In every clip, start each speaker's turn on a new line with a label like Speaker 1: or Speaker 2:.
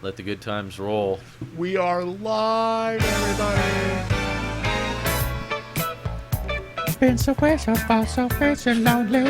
Speaker 1: Let the good times roll.
Speaker 2: We are live, everybody.
Speaker 3: Been so way, so far, so free, so lonely.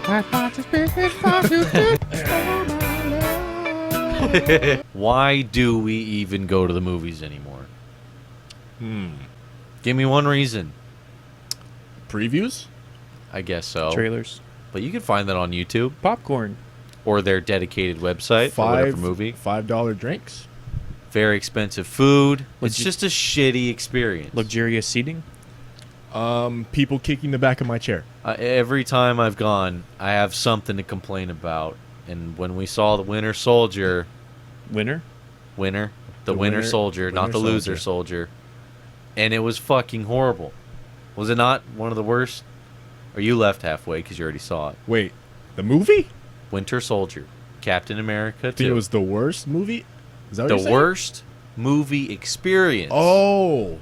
Speaker 3: My heart is beating for you too. Oh, my love.
Speaker 1: Why do we even go to the movies anymore? Give me one reason.
Speaker 2: Previews?
Speaker 1: I guess so.
Speaker 3: Trailers.
Speaker 1: But you can find that on YouTube
Speaker 3: Popcorn.
Speaker 1: or their dedicated website for whatever movie.
Speaker 2: $5 drinks.
Speaker 1: Very expensive food. It's
Speaker 3: Luxu-
Speaker 1: just a shitty experience.
Speaker 3: Luxurious seating.
Speaker 2: People kicking the back of my chair.
Speaker 1: Every time I've gone, I have something to complain about. And when we saw the Winter Soldier,
Speaker 3: Winner.
Speaker 1: the Winter
Speaker 2: Winter
Speaker 1: Soldier, not the
Speaker 2: Soldier.
Speaker 1: Loser Soldier, and it was fucking horrible. Was it not one of the worst? Or you left halfway because you already saw it.
Speaker 2: Wait, the movie?
Speaker 1: Winter Soldier, Captain America
Speaker 2: I think it
Speaker 1: 2.
Speaker 2: was the worst movie? Is that what
Speaker 1: The
Speaker 2: you're saying?
Speaker 1: worst movie experience.
Speaker 2: Oh.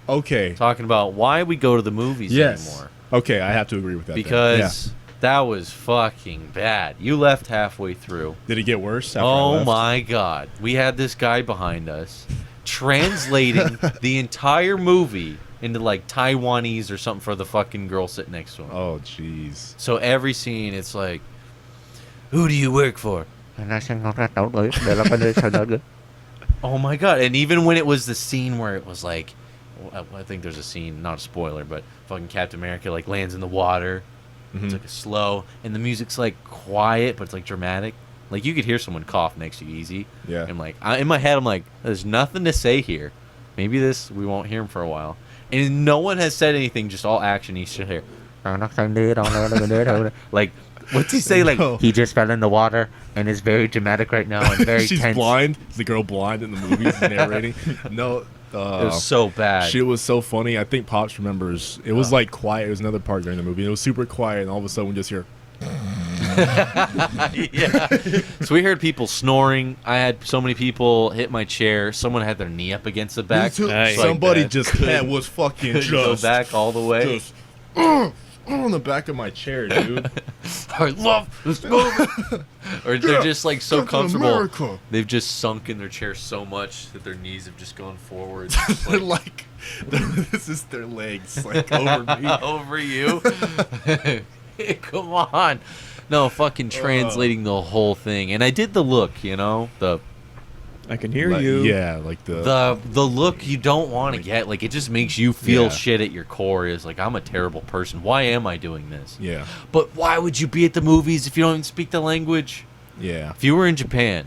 Speaker 2: Okay.
Speaker 1: Talking about why we go to the movies
Speaker 2: Yes.
Speaker 1: anymore.
Speaker 2: Okay, I have to agree with that. then.
Speaker 1: Because that was fucking bad. You left halfway through.
Speaker 2: Yeah. Did it get worse after I
Speaker 1: Oh
Speaker 2: left?
Speaker 1: my god. We had this guy behind us translating the entire movie into like Taiwanese or something for the fucking girl sitting next to him.
Speaker 2: Oh, jeez.
Speaker 1: So every scene it's like, who do you work for? Oh my god. And even when it was the scene where it was like, I think there's a scene, not a spoiler, but fucking Captain America like lands in the water. It's like a slow, and the music's like quiet, but it's like dramatic. Like you could hear someone cough next to you easy.
Speaker 2: Yeah.
Speaker 1: And like in my head, I'm like, there's nothing to say here. Maybe we won't hear him for a while. And no one has said anything, just all action. You should hear. Like, what's he say? Like,
Speaker 2: No.
Speaker 3: He just fell in the water and is very dramatic right now and very
Speaker 2: She's
Speaker 3: tense.
Speaker 2: blind. Is the girl blind in the movie narrating? No.
Speaker 1: it was so bad.
Speaker 2: Shit was so funny. I think Pops remembers. It was like quiet. It was another part during the movie. It was super quiet, and all of a sudden we just hear.
Speaker 1: Yeah. So we heard people snoring. I had so many people hit my chair. Someone had their knee up against the back.
Speaker 3: Nice.
Speaker 2: Somebody
Speaker 3: Like
Speaker 2: just was fucking
Speaker 1: Couldn't go
Speaker 2: just
Speaker 1: back all the way.
Speaker 2: just on the back of my chair, dude.
Speaker 1: I love this movie. Or they're just like so
Speaker 2: Captain
Speaker 1: comfortable.
Speaker 2: America.
Speaker 1: They've just sunk in their chair so much that their knees have just gone forward. Just
Speaker 2: They're
Speaker 1: like,
Speaker 2: like, this is their legs, like over me.
Speaker 1: over you. Come on. No, fucking translating the whole thing. And I did the look, you know?
Speaker 3: I can hear
Speaker 2: Like,
Speaker 3: you.
Speaker 2: yeah, like
Speaker 1: The look you don't want to get. Like, it just makes you feel
Speaker 2: Yeah.
Speaker 1: shit at your core. Is like, I'm a terrible person. Why am I doing this?
Speaker 2: yeah,
Speaker 1: But why would you be at the movies if you don't even speak the language?
Speaker 2: yeah.
Speaker 1: If you were in Japan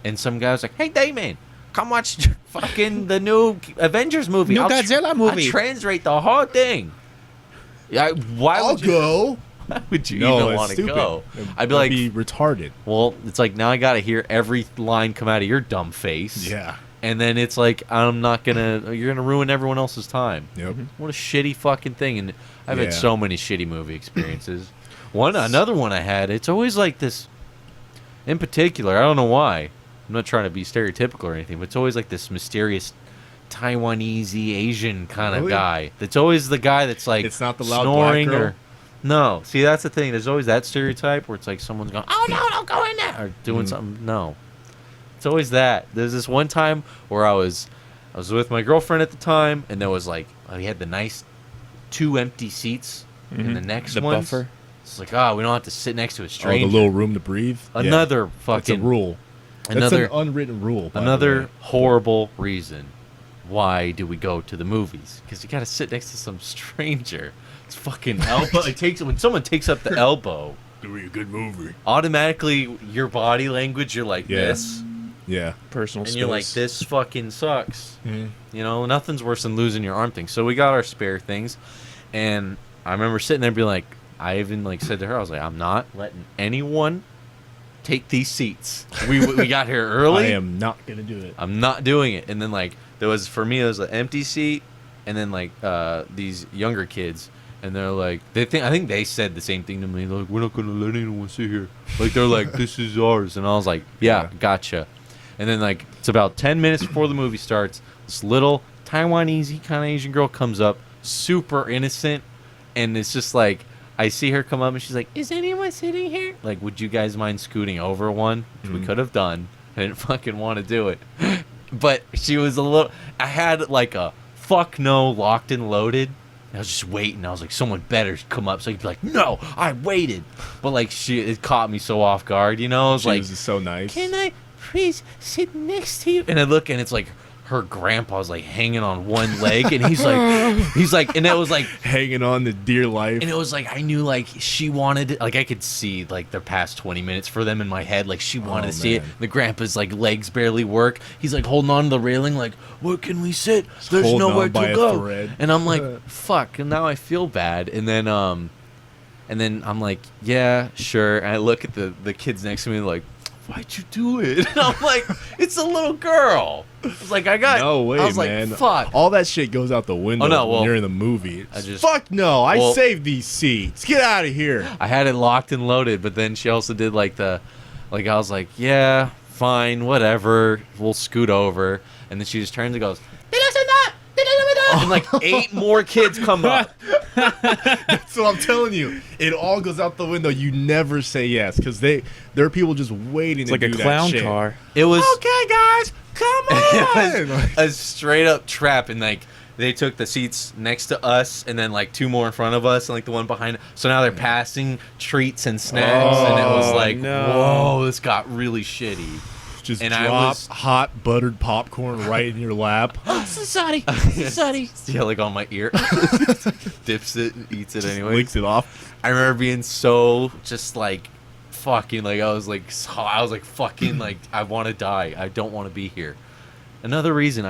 Speaker 1: and some guy was like, hey, Damon, come watch fucking the new Avengers movie.
Speaker 3: New
Speaker 1: I'll
Speaker 3: Godzilla movie."
Speaker 1: I'll translate the whole thing. Yeah, why
Speaker 2: I'll
Speaker 1: would you,
Speaker 2: go.
Speaker 1: why would you
Speaker 2: No,
Speaker 1: even
Speaker 2: it's
Speaker 1: want to
Speaker 2: stupid.
Speaker 1: go?
Speaker 2: It'd
Speaker 1: I'd be like,
Speaker 2: be retarded.
Speaker 1: well, it's like now I got to hear every line come out of your dumb face.
Speaker 2: Yeah.
Speaker 1: And then it's like, you're going to ruin everyone else's time.
Speaker 2: Yep.
Speaker 1: What a shitty fucking thing. And I've
Speaker 2: Yeah.
Speaker 1: had so many shitty movie experiences. Another one I had, it's always like this, in particular, I don't know why. I'm not trying to be stereotypical or anything, but it's always like this mysterious Taiwanese Asian kind of
Speaker 2: Really?
Speaker 1: guy. That's always the guy that's like
Speaker 2: It's not the loud
Speaker 1: snoring
Speaker 2: black girl?
Speaker 1: or no. See, that's the thing. There's always that stereotype where it's like someone's going, "Oh no, don't go in there," or doing something. No, it's always that. There's this one time where I was with my girlfriend at the time, and there was like we had the nice 2 empty seats in the next
Speaker 3: The
Speaker 1: ones.
Speaker 3: buffer.
Speaker 1: It's like, we don't have to sit next to a
Speaker 2: Oh,
Speaker 1: stranger.
Speaker 2: the little room to breathe.
Speaker 1: Another
Speaker 2: That's a
Speaker 1: fucking
Speaker 2: rule. That's
Speaker 1: another
Speaker 2: an unwritten rule. by the
Speaker 1: another
Speaker 2: way.
Speaker 1: horrible reason. Why do we go to the movies? Because you got to sit next to some stranger. It's fucking elbow. When someone takes up the elbow,
Speaker 2: Doing a good movie.
Speaker 1: automatically your body language, you're like
Speaker 2: Yeah.
Speaker 1: this,
Speaker 2: Yeah.
Speaker 3: Personal
Speaker 1: and
Speaker 3: space.
Speaker 1: you're like, this fucking sucks.
Speaker 2: Mhm.
Speaker 1: You know, nothing's worse than losing your arm thing. So we got our spare things, and I remember sitting there and being like, I even like said to her, I was like, I'm not letting anyone take these seats. We got here early.
Speaker 2: I am not gonna do it.
Speaker 1: I'm not doing it. And then like there was for me, it was an empty seat, and then like these younger kids, and they're like, I think they said the same thing to me. They're like, we're not gonna let anyone sit here. Like they're like, this is ours, and I was like, yeah, gotcha. And then like it's about 10 minutes before the movie starts. This little Taiwanese kind of Asian girl comes up, super innocent, and it's just like I see her come up and she's like, is anyone sitting here? Like, would you guys mind scooting over one? Which we could have done. I didn't fucking want to do it. But she was a little. I had like a fuck no locked and loaded. I was just waiting. I was like, someone better come up so he'd be like, no, I waited. But like, it caught me so off guard, you know? I was
Speaker 2: She
Speaker 1: like,
Speaker 2: was just so nice.
Speaker 1: can I please sit next to you? And I look, and it's like her grandpa's like hanging on one leg, and he's like, and it was like
Speaker 2: hanging on to dear life.
Speaker 1: and it was like I knew like she wanted, like I could see like the past 20 minutes for them in my head, like she wanted to see it.
Speaker 2: man.
Speaker 1: The grandpa's like legs barely work. He's like holding on to the railing, like where can we sit? There's
Speaker 2: holding
Speaker 1: nowhere
Speaker 2: on by
Speaker 1: to
Speaker 2: a
Speaker 1: go.
Speaker 2: thread.
Speaker 1: And I'm like, fuck. And now I feel bad. And then I'm like, yeah, sure. And I look at the kids next to me like, why'd you do it? And I'm like, it's a little girl. I was like,
Speaker 2: No way,
Speaker 1: I was
Speaker 2: man.
Speaker 1: like, fuck.
Speaker 2: All that shit goes out the window
Speaker 1: Oh, no, well,
Speaker 2: when you're in the movie.
Speaker 1: I just-
Speaker 2: Fuck no, I
Speaker 1: Well-
Speaker 2: saved these seats. Get out of here.
Speaker 1: I had it locked and loaded, but then she also did like I was like, yeah, fine, whatever. We'll scoot over. And then she just turns and goes, and like 8 more kids come up.
Speaker 2: So I'm telling you, it all goes out the window. You never say yes because there are people just waiting
Speaker 4: It's
Speaker 2: to
Speaker 4: like a
Speaker 2: do that
Speaker 4: clown
Speaker 2: shit.
Speaker 4: car.
Speaker 1: It was
Speaker 2: Okay, guys, come
Speaker 1: it
Speaker 2: on.
Speaker 1: was a straight up trap, and like they took the seats next to us and then like 2 more in front of us and like the one behind. So now they're passing treats and snacks, and it was
Speaker 4: Oh,
Speaker 1: like,
Speaker 4: no.
Speaker 1: whoa, this got really shitty.
Speaker 2: Just
Speaker 1: And I
Speaker 2: drop
Speaker 1: was-
Speaker 2: hot buttered popcorn right in your lap.
Speaker 1: Sorry. Yeah, like on my ear. Dips it and eats it anyway.
Speaker 2: Licks it off.
Speaker 1: I remember being so just like fucking like I was like fucking like I want to die. I don't want to be here. Another reason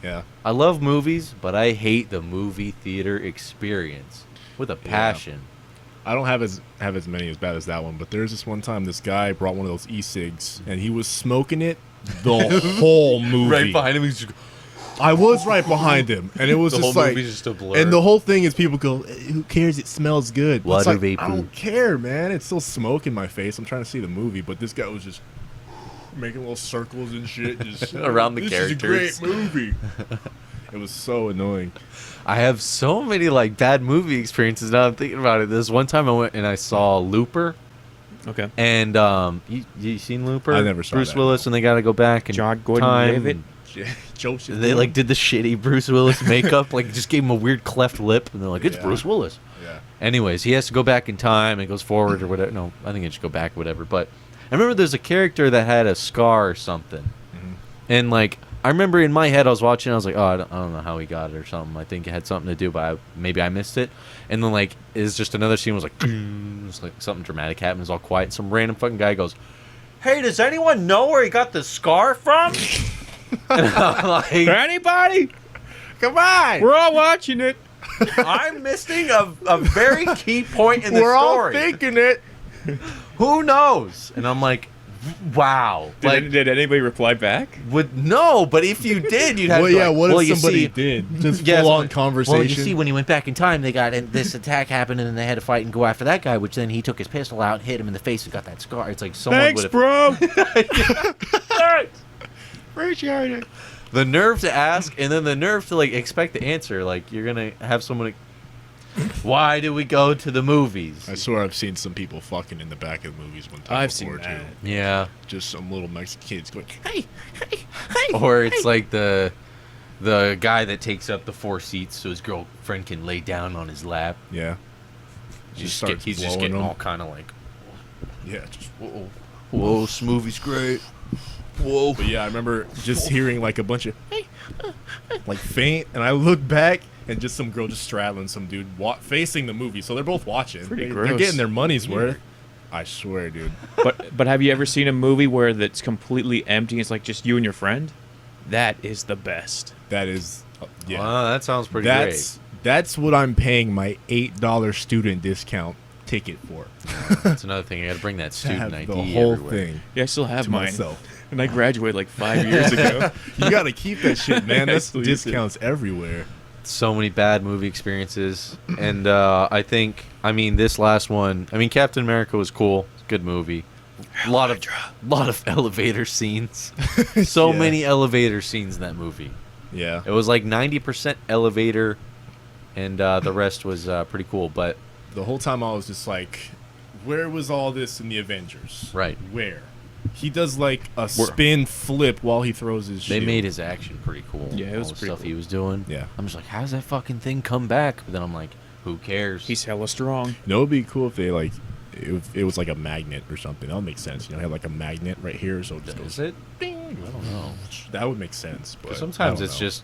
Speaker 2: Yeah.
Speaker 1: I love movies, but I hate the movie theater experience with a passion.
Speaker 2: I don't have as many as bad as that one, but there's this one time this guy brought one of those e-cigs and he was smoking it the whole movie.
Speaker 1: Right behind him, he's just,
Speaker 2: I was right behind him, and it was
Speaker 1: the
Speaker 2: just
Speaker 1: whole
Speaker 2: like,
Speaker 1: movie's just a blur.
Speaker 2: and the whole thing is people go, "Who cares? It smells good." It's
Speaker 1: Water
Speaker 2: like,
Speaker 1: vapor.
Speaker 2: I don't care, man. It's still smoke in my face. I'm trying to see the movie, but this guy was just making little circles and shit, just
Speaker 1: Around the
Speaker 2: this
Speaker 1: characters.
Speaker 2: is a great movie. It was so annoying.
Speaker 1: I have so many like bad movie experiences now I'm thinking about it. This one time I went and I saw Looper.
Speaker 4: Okay.
Speaker 1: And you seen Looper?
Speaker 2: I never saw
Speaker 1: Bruce
Speaker 2: that.
Speaker 1: Willis, and they got to go back and
Speaker 4: John Gordon
Speaker 1: time.
Speaker 4: Levitt.
Speaker 2: Joe
Speaker 1: They like did the shitty Bruce Willis makeup, like just gave him a weird cleft lip, and they're like, "It's
Speaker 2: Yeah.
Speaker 1: Bruce Willis."
Speaker 2: Yeah.
Speaker 1: Anyways, he has to go back in time and goes forward or whatever. No, I think it should go back, whatever. But I remember there's a character that had a scar or something, and like I remember in my head I was watching, I was like, "Oh, I don't know how he got it or something." I think it had something to do, but maybe I missed it. And then like is just another scene was like, it's like something dramatic happened. It's all quiet. And some random fucking guy goes, "Hey, does anyone know where he got the scar from?" And I'm like,
Speaker 4: Anybody?
Speaker 2: Come on.
Speaker 4: We're all watching it.
Speaker 1: I'm missing a very key point in the
Speaker 2: We're all
Speaker 1: story.
Speaker 2: thinking it.
Speaker 1: Who knows? And I'm like, wow.
Speaker 4: Did anybody reply back?
Speaker 1: No, but if you did, you'd have
Speaker 2: Well,
Speaker 1: to be
Speaker 2: yeah.
Speaker 1: like,
Speaker 2: What
Speaker 1: well,
Speaker 2: if
Speaker 1: you
Speaker 2: somebody
Speaker 1: see,
Speaker 2: did? Just
Speaker 1: Yeah,
Speaker 2: full on
Speaker 1: so-
Speaker 2: conversation.
Speaker 1: Well, you see, when he went back in time, they got and this attack happened, and then they had to fight and go after that guy. Which then he took his pistol out, hit him in the face, and got that scar. It's like someone
Speaker 4: Thanks,
Speaker 1: would have
Speaker 4: bro.
Speaker 2: Appreciate it.
Speaker 1: the nerve to ask, and then the nerve to like expect the answer. Like you're gonna have someone. Why do we go to the movies?
Speaker 2: I swear I've seen some people fucking in the back of the movies one time
Speaker 4: I've
Speaker 2: before
Speaker 4: seen that.
Speaker 2: too.
Speaker 1: Yeah,
Speaker 2: Just some little Mexican kids going,
Speaker 1: or it's like the guy that takes up the 4 seats so his girlfriend can lay down on his lap.
Speaker 2: yeah.
Speaker 1: He's
Speaker 2: starts
Speaker 1: just
Speaker 2: blowing
Speaker 1: getting
Speaker 2: them.
Speaker 1: all kind of like,
Speaker 2: Yeah, just
Speaker 1: whoa, this movie's great. Whoa.
Speaker 2: But yeah, I remember just hearing like a bunch of like faint, and I look back and just some girl just straddling some dude facing the movie. So they're both watching.
Speaker 4: Pretty
Speaker 2: They're
Speaker 4: gross.
Speaker 2: getting their money's worth. I swear, dude.
Speaker 4: But have you ever seen a movie where that's completely empty? It's like just you and your friend. That is the best.
Speaker 2: That is, yeah.
Speaker 1: Wow, that sounds pretty
Speaker 2: That's what I'm paying my $8 student discount ticket for.
Speaker 1: great. That's another thing. I got to bring that
Speaker 2: To
Speaker 1: student
Speaker 2: have
Speaker 1: ID
Speaker 2: the whole
Speaker 1: everywhere.
Speaker 2: thing
Speaker 4: Yeah, I still have
Speaker 2: to
Speaker 4: mine.
Speaker 2: myself.
Speaker 4: And I graduated like 5 years ago.
Speaker 2: You got to keep that shit, man.
Speaker 4: I
Speaker 2: That's
Speaker 4: still use it.
Speaker 2: discounts everywhere.
Speaker 1: So many bad movie experiences, and I think, this last one. Captain America was cool. It's a good movie. A lot of elevator scenes. So
Speaker 2: Yeah.
Speaker 1: many elevator scenes in that movie.
Speaker 2: Yeah.
Speaker 1: It was like 90% elevator, and the rest was pretty cool. But
Speaker 2: The whole time I was just like, where was all this in the Avengers?
Speaker 1: Right.
Speaker 2: Where? He does like a spin flip while he throws his shield.
Speaker 1: They made his action pretty cool.
Speaker 4: Yeah, it was
Speaker 1: all the
Speaker 4: pretty
Speaker 1: stuff
Speaker 4: cool.
Speaker 1: he was doing.
Speaker 2: Yeah.
Speaker 1: I'm just like, how does that fucking thing come back? But then I'm like, who cares?
Speaker 4: He's hella strong.
Speaker 2: You know, it'd be cool if they like, it was like a magnet or something. That would make sense. You know, have like a magnet right here, so it just
Speaker 1: Is
Speaker 2: goes.
Speaker 1: it?
Speaker 2: Ding. I don't know. That would make sense. But
Speaker 1: Sometimes
Speaker 2: I
Speaker 1: it's
Speaker 2: don't know.
Speaker 1: just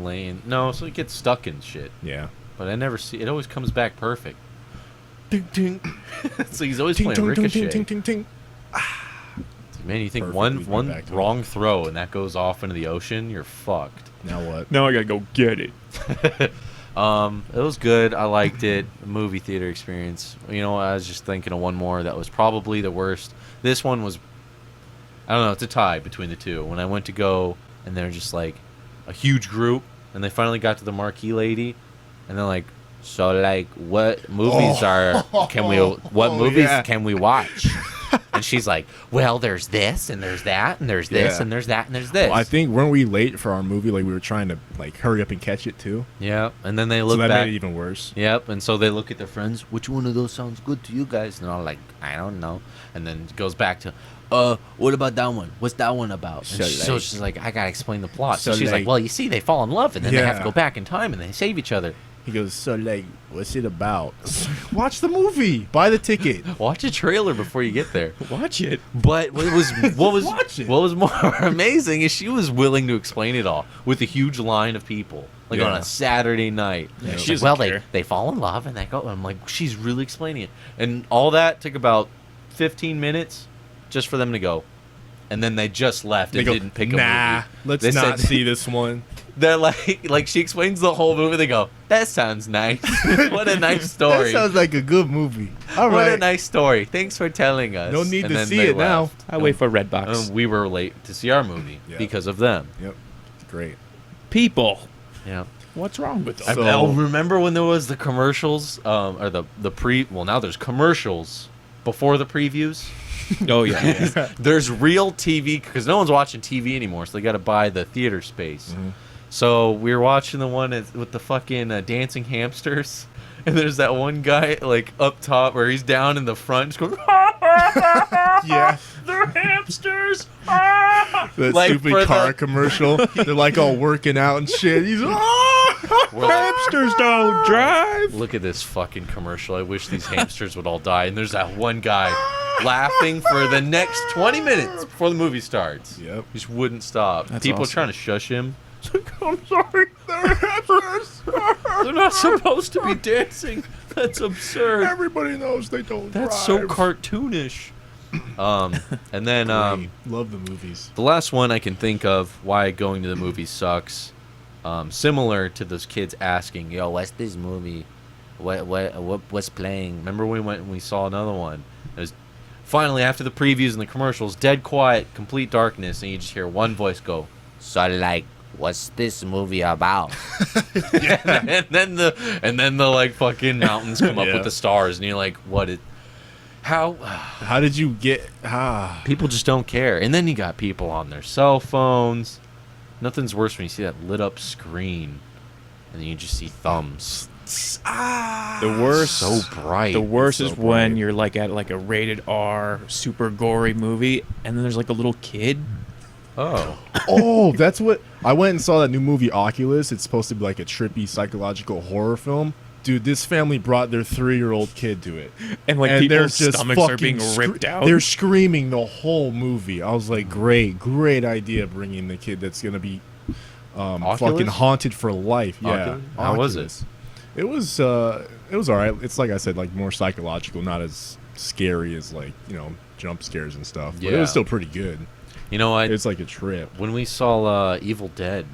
Speaker 1: laying. No, so it gets stuck in shit.
Speaker 2: Yeah.
Speaker 1: But I never see. It always comes back perfect.
Speaker 2: Ding ding.
Speaker 1: So he's always
Speaker 2: Ting
Speaker 1: playing
Speaker 2: ting ting
Speaker 1: ricochet.
Speaker 2: ting ting ting.
Speaker 1: Man, you think
Speaker 2: Perfect.
Speaker 1: one
Speaker 2: Back to it.
Speaker 1: wrong throw and that goes off into the ocean, you're fucked.
Speaker 2: Now what?
Speaker 4: Now I gotta go get it.
Speaker 1: It was good. I liked it. The movie theater experience. You know, I was just thinking of one more that was probably the worst. This one was, I don't know, it's a tie between the two. When I went to go, and they're just like a huge group, and they finally got to the marquee lady, and they're like, so like, what movies what movies
Speaker 2: yeah.
Speaker 1: can we watch? And she's like, well, there's this, and there's that, and there's this,
Speaker 2: Yeah.
Speaker 1: and there's that, and there's this.
Speaker 2: Well, I think weren't we late for our movie? Like we were trying to like hurry up and catch it too.
Speaker 1: Yeah, and then they
Speaker 2: So
Speaker 1: look
Speaker 2: that
Speaker 1: back.
Speaker 2: made it even worse.
Speaker 1: Yep, and so they look at their friends. Which one of those sounds good to you guys? And they're all like, I don't know. And then it goes back to, what about that one? What's that one about? And so she's like, I gotta explain the plot. So
Speaker 2: So
Speaker 1: she's like,
Speaker 2: like-
Speaker 1: well, you see, they fall in love, and then they have to
Speaker 2: Yeah.
Speaker 1: go back in time, and they save each other.
Speaker 2: He goes, so like, what's it about? Watch the movie. Buy the ticket.
Speaker 1: Watch a trailer before you get there.
Speaker 4: Watch it.
Speaker 1: But what was
Speaker 2: Watch it.
Speaker 1: what was more amazing is she was willing to explain it all with a huge line of people, like on
Speaker 2: Yeah.
Speaker 1: a Saturday night.
Speaker 4: Yeah,
Speaker 1: She's
Speaker 4: she
Speaker 1: like,
Speaker 4: doesn't
Speaker 1: well,
Speaker 4: care.
Speaker 1: they fall in love and they go. I'm like, she's really explaining it, and all that took about 15 minutes just for them to go, and then they just left
Speaker 2: They
Speaker 1: and
Speaker 2: go,
Speaker 1: didn't pick a
Speaker 2: nah,
Speaker 1: movie.
Speaker 2: let's
Speaker 1: They
Speaker 2: not
Speaker 1: said-
Speaker 2: see this one.
Speaker 1: They're like she explains the whole movie. They go, that sounds nice. What a nice story.
Speaker 2: That sounds like a good movie. All
Speaker 1: What a
Speaker 2: right.
Speaker 1: nice story. Thanks for telling us.
Speaker 2: No need
Speaker 1: And
Speaker 2: to
Speaker 1: then
Speaker 2: see
Speaker 1: they
Speaker 2: it now.
Speaker 1: left.
Speaker 4: I wait for Redbox.
Speaker 1: We were late to see our movie
Speaker 2: Yeah.
Speaker 1: because of them.
Speaker 2: Yep. Great.
Speaker 4: People,
Speaker 1: Yeah.
Speaker 4: what's wrong with
Speaker 1: I
Speaker 4: them?
Speaker 2: So-
Speaker 1: remember when there was the commercials, or the pre. Well, now there's commercials before the previews.
Speaker 4: Oh yeah.
Speaker 1: There's real TV because no one's watching TV anymore, so they got to buy the theater space. So we were watching the one with the fucking dancing hamsters, and there's that one guy like up top where he's down in the front, just going,
Speaker 2: Yeah.
Speaker 4: They're hamsters.
Speaker 2: That
Speaker 1: Like, for
Speaker 2: stupid
Speaker 1: the-
Speaker 2: car commercial. They're like all working out and shit. He's
Speaker 1: We're like,
Speaker 4: Hamsters don't drive.
Speaker 1: look at this fucking commercial. I wish these hamsters would all die. And there's that one guy laughing for the next 20 minutes before the movie starts.
Speaker 2: Yep.
Speaker 1: He just wouldn't stop.
Speaker 4: That's
Speaker 1: People
Speaker 4: awesome.
Speaker 1: trying to shush him.
Speaker 2: I'm sorry. They're hamsters.
Speaker 1: They're not supposed to be dancing. That's absurd.
Speaker 2: Everybody knows they don't
Speaker 1: That's
Speaker 2: drive.
Speaker 1: so cartoonish. And then
Speaker 2: Great. Love the movies.
Speaker 1: the last one I can think of why going to the movie sucks. Similar to those kids asking, "Yo, what's this movie? What's playing?" Remember when we went and we saw another one? It was finally after the previews and the commercials, dead quiet, complete darkness, and you just hear one voice go, "So like, what's this movie about?" and then the like fucking mountains come up
Speaker 2: Yeah.
Speaker 1: with the stars, and you're like, "What? How?"
Speaker 2: How did you get?
Speaker 1: People just don't care. And then you got people on their cell phones. Nothing's worse when you see that lit up screen and then you just see thumbs.
Speaker 4: The worst.
Speaker 1: So bright.
Speaker 4: The worst
Speaker 2: so
Speaker 4: is when
Speaker 2: bright.
Speaker 4: you're like at like a rated R, super gory movie, and then there's like a little kid.
Speaker 1: Oh.
Speaker 2: Oh, that's what I went and saw that new movie Oculus. It's supposed to be like a trippy psychological horror film. Dude, this family brought their 3-year-old kid to it.
Speaker 4: And like
Speaker 2: And
Speaker 4: people's stomachs are being
Speaker 2: fucking
Speaker 4: ripped out.
Speaker 2: They're screaming the whole movie. I was like, great idea bringing the kid that's gonna be
Speaker 1: Oculus?
Speaker 2: fucking haunted for life. Yeah.
Speaker 1: Oculus? How was
Speaker 2: Oculus. It was all right. It's like I said, like more psychological, not as scary as like, jump scares and stuff. But it
Speaker 1: Yeah.
Speaker 2: was still pretty good.
Speaker 1: You know what?
Speaker 2: It's like a trip.
Speaker 1: When we saw Evil Dead,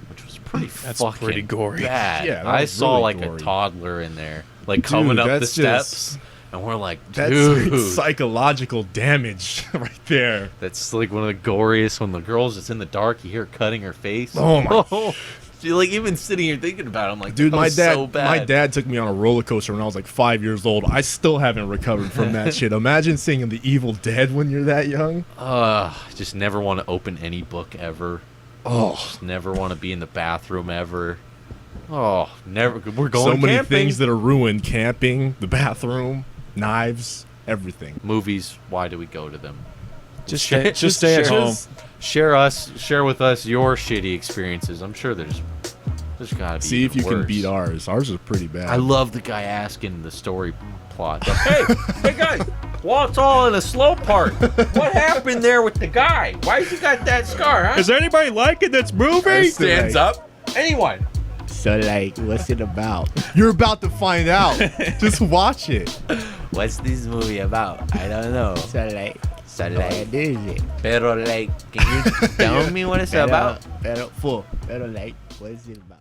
Speaker 1: which was pretty
Speaker 4: That's
Speaker 1: fucking
Speaker 4: pretty gory.
Speaker 1: bad.
Speaker 2: Yeah, that
Speaker 1: I
Speaker 2: was
Speaker 1: saw
Speaker 2: really
Speaker 1: like
Speaker 2: gory.
Speaker 1: a toddler in there, like coming up the
Speaker 2: that's just-
Speaker 1: steps, and we're like,
Speaker 2: That's
Speaker 1: dude,
Speaker 2: psychological damage right there.
Speaker 1: that's like one of the goriest. When the girl's just in the dark, you hear her cutting her face.
Speaker 2: Oh, my-
Speaker 1: She, like even sitting here thinking about it, I'm like,
Speaker 2: Dude,
Speaker 1: that
Speaker 2: my
Speaker 1: was
Speaker 2: dad,
Speaker 1: so bad.
Speaker 2: my dad took me on a roller coaster when I was like 5 years old. I still haven't recovered from that shit. Imagine seeing The Evil Dead when you're that young.
Speaker 1: Just never want to open any book ever.
Speaker 2: Oh,
Speaker 1: Just never want to be in the bathroom ever. Oh, never. We're going
Speaker 2: so many
Speaker 1: camping.
Speaker 2: things that are ruined: camping, the bathroom, knives, everything.
Speaker 1: Movies. Why do we go to them?
Speaker 4: Just stay at home.
Speaker 1: Share with us your shitty experiences. I'm sure there's gotta be.
Speaker 2: See if you can
Speaker 1: worse.
Speaker 2: beat ours. Ours is pretty bad.
Speaker 1: I love the guy asking the story plot. Hey guys, well, it's all in a slow part. What happened there with the guy? Why you got that scar, huh?
Speaker 4: Is anybody liking this movie?
Speaker 2: I still
Speaker 1: Stands
Speaker 2: like-
Speaker 1: up. Anyone?
Speaker 3: So, like, what's it about?
Speaker 2: You're about to find out. Just watch it.
Speaker 1: What's this movie about? I don't know.
Speaker 3: So, like,
Speaker 1: So,
Speaker 3: what is it?
Speaker 1: pero like, can you tell me what it's about?
Speaker 3: Pero, like, what is it about?